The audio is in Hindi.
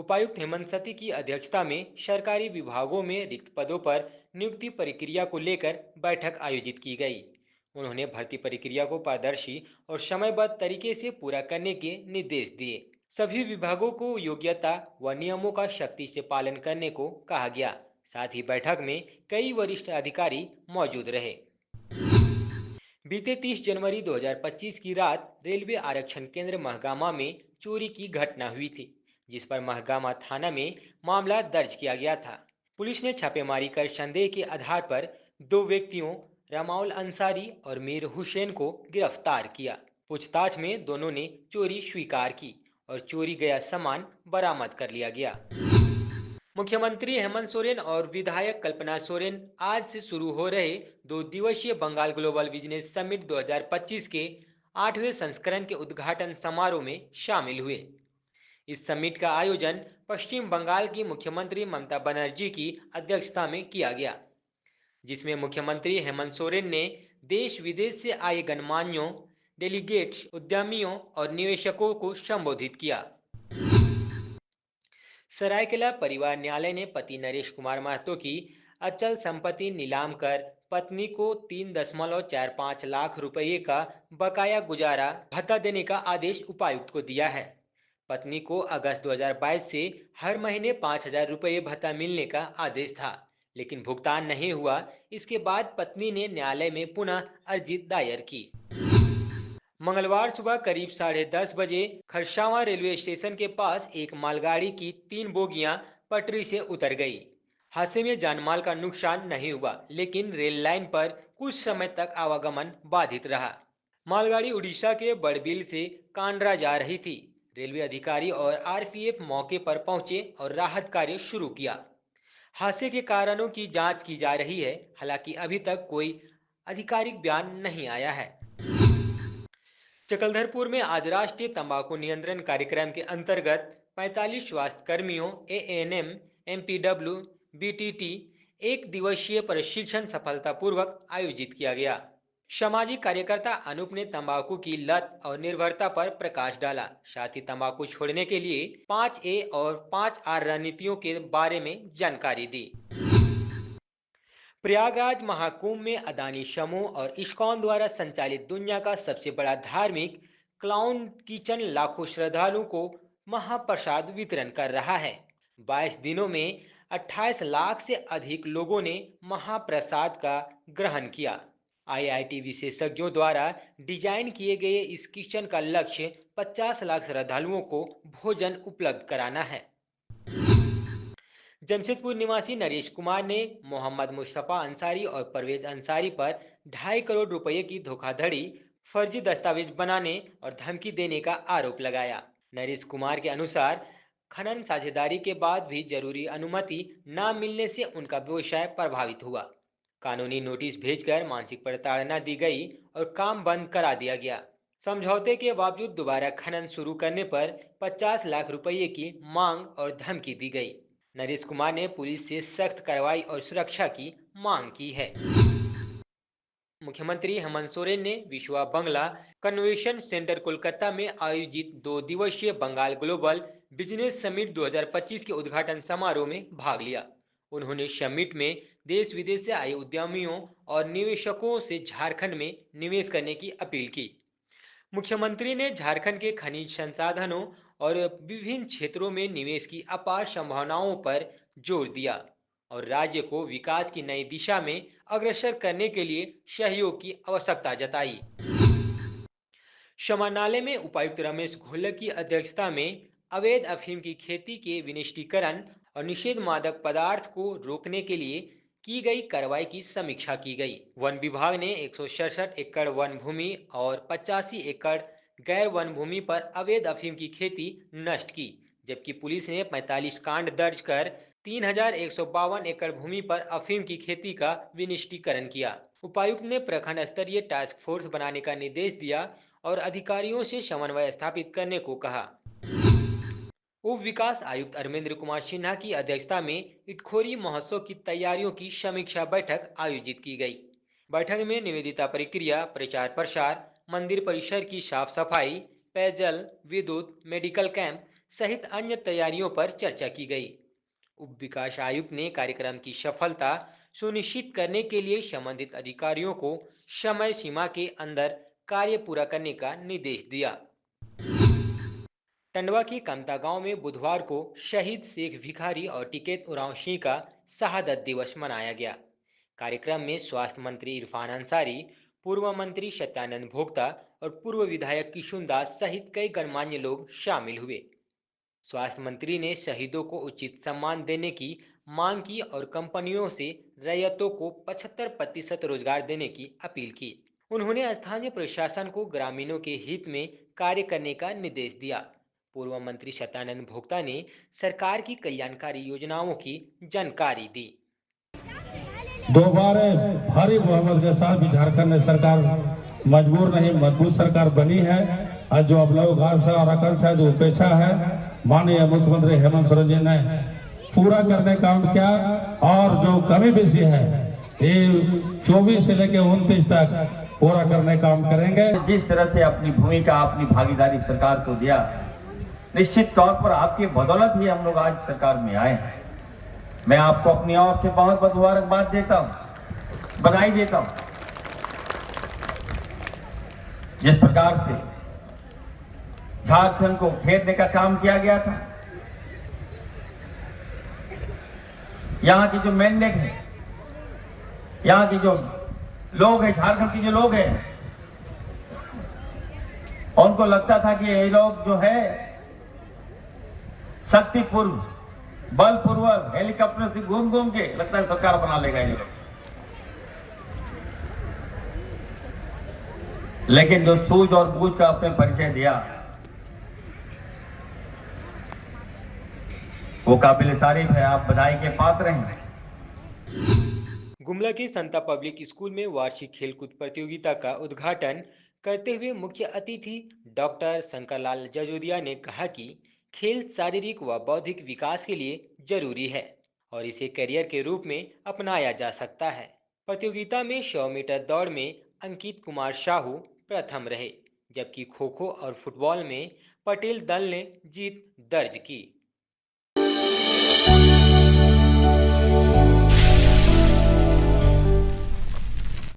उपायुक्त हेमंत सती की अध्यक्षता में सरकारी विभागों में रिक्त पदों पर नियुक्ति प्रक्रिया को लेकर बैठक आयोजित की गई। उन्होंने भर्ती प्रक्रिया को पारदर्शी और समयबद्ध तरीके से पूरा करने के निर्देश दिए। सभी विभागों को योग्यता व नियमों का सख्ती से पालन करने को कहा गया। साथ ही बैठक में कई वरिष्ठ अधिकारी मौजूद रहे। बीते 30 जनवरी 2025 की रात रेलवे आरक्षण केंद्र महगामा में चोरी की घटना हुई थी, जिस पर महगामा थाना में मामला दर्ज किया गया था। पुलिस ने छापेमारी कर संदेह के आधार पर दो व्यक्तियों रमाउल अंसारी और मीर हुसैन को गिरफ्तार किया। पूछताछ में दोनों ने चोरी स्वीकार की और चोरी गया सामान बरामद कर लिया गया। मुख्यमंत्री हेमंत सोरेन और विधायक कल्पना सोरेन आज से शुरू हो रहे 2 दिवसीय बंगाल ग्लोबल बिजनेस समिट 2025 के 8वें संस्करण के उद्घाटन समारोह में शामिल हुए। इस समिट का आयोजन पश्चिम बंगाल की मुख्यमंत्री ममता बनर्जी की अध्यक्षता में किया गया, जिसमें मुख्यमंत्री हेमंत सोरेन ने देश विदेश से आए गणमान्यों, डेलीगेट्स, उद्यमियों और निवेशकों को संबोधित किया। सरायकेला परिवार न्यायालय ने पति नरेश कुमार महतो की अचल संपत्ति नीलाम कर पत्नी को 3.45 लाख रुपए का बकाया गुजारा भत्ता देने का आदेश उपायुक्त को दिया है। पत्नी को अगस्त 2022 से हर महीने 5,000 रुपये भत्ता मिलने का आदेश था, लेकिन भुगतान नहीं हुआ। इसके बाद पत्नी ने न्यायालय में पुनः अर्जी दायर की। मंगलवार सुबह करीब 10:30 बजे खरसावां रेलवे स्टेशन के पास एक मालगाड़ी की 3 बोगियां पटरी से उतर गई। हादसे में जानमाल का नुकसान नहीं हुआ, लेकिन रेल लाइन पर कुछ समय तक आवागमन बाधित रहा। मालगाड़ी उड़ीसा के बड़बिल से कांड्रा जा रही थी। रेलवे अधिकारी और आरपीएफ मौके पर पहुंचे और राहत कार्य शुरू किया। हादसे के कारणों की जांच की जा रही है। हालांकि अभी तक कोई आधिकारिक बयान नहीं आया है। चकलधरपुर में आज राष्ट्रीय तंबाकू नियंत्रण कार्यक्रम के अंतर्गत 45 स्वास्थ्य कर्मियों, एएनएम, एमपीडब्ल्यू, बीटीटी 1 दिवसीय प्रशिक्षण सफलतापूर्वक आयोजित किया गया। सामाजिक कार्यकर्ता अनूप ने तंबाकू की लत और निर्भरता पर प्रकाश डाला। साथ ही तंबाकू छोड़ने के लिए 5A और 5R रणनीतियों के बारे में जानकारी दी। प्रयागराज महाकुंभ में अदानी समूह और इस्कॉन द्वारा संचालित दुनिया का सबसे बड़ा धार्मिक क्लाउन किचन लाखों श्रद्धालुओं को महाप्रसाद वितरण कर रहा है। 22 दिनों में 28 लाख से अधिक लोगों ने महाप्रसाद का ग्रहण किया। आईआईटी विशेषज्ञों द्वारा डिजाइन किए गए इस किचन का लक्ष्य 50 लाख श्रद्धालुओं को भोजन उपलब्ध कराना है। जमशेदपुर निवासी नरेश कुमार ने मोहम्मद मुस्तफ़ा अंसारी और परवेज अंसारी पर 2.5 करोड़ रुपए की धोखाधड़ी, फर्जी दस्तावेज बनाने और धमकी देने का आरोप लगाया। नरेश कुमार के अनुसार खनन साझेदारी के बाद भी जरूरी अनुमति न मिलने से उनका व्यवसाय प्रभावित हुआ। कानूनी नोटिस भेजकर मानसिक प्रताड़ना दी गई और काम बंद करा दिया गया। समझौते के बावजूद दोबारा खनन शुरू करने पर 50 लाख रुपए की मांग और धमकी दी गई। नरेश कुमार ने पुलिस से सख्त कार्रवाई और सुरक्षा की मांग की है। मुख्यमंत्री हेमंत सोरेन ने विश्वा बंगला कन्वेंशन सेंटर कोलकाता में आयोजित 2 दिवसीय बंगाल ग्लोबल बिजनेस समिट 2025 के उद्घाटन समारोह में भाग लिया। उन्होंने समिट में देश विदेश से आए उद्यमियों और निवेशकों से झारखंड में निवेश करने की अपील की। मुख्यमंत्री ने झारखंड के खनिज संसाधनों और विभिन्न क्षेत्रों में निवेश की अपार संभावनाओं पर जोर दिया और राज्य को विकास की नई दिशा में अग्रसर करने के लिए सहयोग की आवश्यकता जताई। समाहरणालय में उपायुक्त रमेश घोलप की अध्यक्षता में अवैध अफीम की खेती के विनिष्टीकरण और निषेध मादक पदार्थ को रोकने के लिए की गई कार्रवाई की समीक्षा की गई। वन विभाग ने 167 एकड़ वन भूमि और 85 एकड़ गैर वन भूमि पर अवैध अफीम की खेती नष्ट की, जबकि पुलिस ने 45 कांड दर्ज कर 3,152 एकड़ भूमि पर अफीम की खेती का विनिष्टीकरण किया। उपायुक्त ने प्रखंड स्तरीय टास्क फोर्स बनाने का निर्देश दिया और अधिकारियों से समन्वय स्थापित करने को कहा। उप विकास आयुक्त अरविंद कुमार सिन्हा की अध्यक्षता में इटखोरी महोत्सव की तैयारियों की समीक्षा बैठक आयोजित की गई। बैठक में निवेदिता प्रक्रिया, प्रचार प्रसार, मंदिर परिसर की साफ सफाई, पेयजल, विद्युत, मेडिकल कैंप, सहित अन्य तैयारियों पर चर्चा की गई। उप विकास आयुक्त ने कार्यक्रम की सफलता सुनिश्चित करने के लिए संबंधित अधिकारियों को समय सीमा के अंदर कार्य पूरा करने का निर्देश दिया। टंडवा के कमता गांव में बुधवार को शहीद शेख भिखारी और टिकैत उरांव सिंह का शहादत दिवस मनाया गया। कार्यक्रम में स्वास्थ्य मंत्री इरफान अंसारी, पूर्व मंत्री सत्यानंद भोक्ता और पूर्व विधायक किशुन दास सहित कई गणमान्य लोग शामिल हुए। स्वास्थ्य मंत्री ने शहीदों को उचित सम्मान देने की मांग की और कंपनियों से रैयतों को 75% रोजगार देने की अपील की। उन्होंने स्थानीय प्रशासन को ग्रामीणों के हित में कार्य करने का निर्देश दिया। पूर्व मंत्री सत्यानंद भोक्ता ने सरकार की कल्याणकारी योजनाओं की जानकारी दी। दोबारा भारी बहुमत के साथ भी झारखंड में सरकार मजबूर नहीं मजबूत सरकार बनी है और जो अब लोग आशा और आकांक्षा जो उपेक्षा है माननीय मुख्यमंत्री हेमंत सोरेन जी ने पूरा करने का काम किया और जो कमी बेसी है ये 24 से लेकर 29 तक पूरा करने का काम करेंगे। जिस तरह से अपनी भूमिका अपनी भागीदारी सरकार को दिया, निश्चित तौर पर आपकी बदौलत ही हम लोग आज सरकार में आए हैं। मैं आपको अपनी ओर से बहुत बहुत मुबारकबाद देता हूं, बधाई देता हूं। जिस प्रकार से झारखंड को घेरने का काम किया गया था, यहां की जो मैंडेट है, यहां की जो लोग हैं, झारखंड के जो लोग हैं, उनको लगता था कि ये लोग जो है शक्तिपूर्व बलपूर्वक हेलीकॉप्टर से घूम घूम के लगता है सरकार बना लेगा ये लोग। लेकिन जो सूझ और बूझ का अपने परिचय दिया वो काबिल तारीफ है, आप बधाई के पात्र हैं। गुमला के संता पब्लिक स्कूल में वार्षिक खेलकूद प्रतियोगिता का उद्घाटन करते हुए मुख्य अतिथि डॉक्टर शंकरलाल जजोदिया ने कहा कि खेल शारीरिक व बौद्धिक विकास के लिए जरूरी है और इसे करियर के रूप में अपनाया जा सकता है। प्रतियोगिता में 100 मीटर दौड़ में अंकित कुमार साहू प्रथम रहे, जबकि खो खो और फुटबॉल में पटेल दल ने जीत दर्ज की।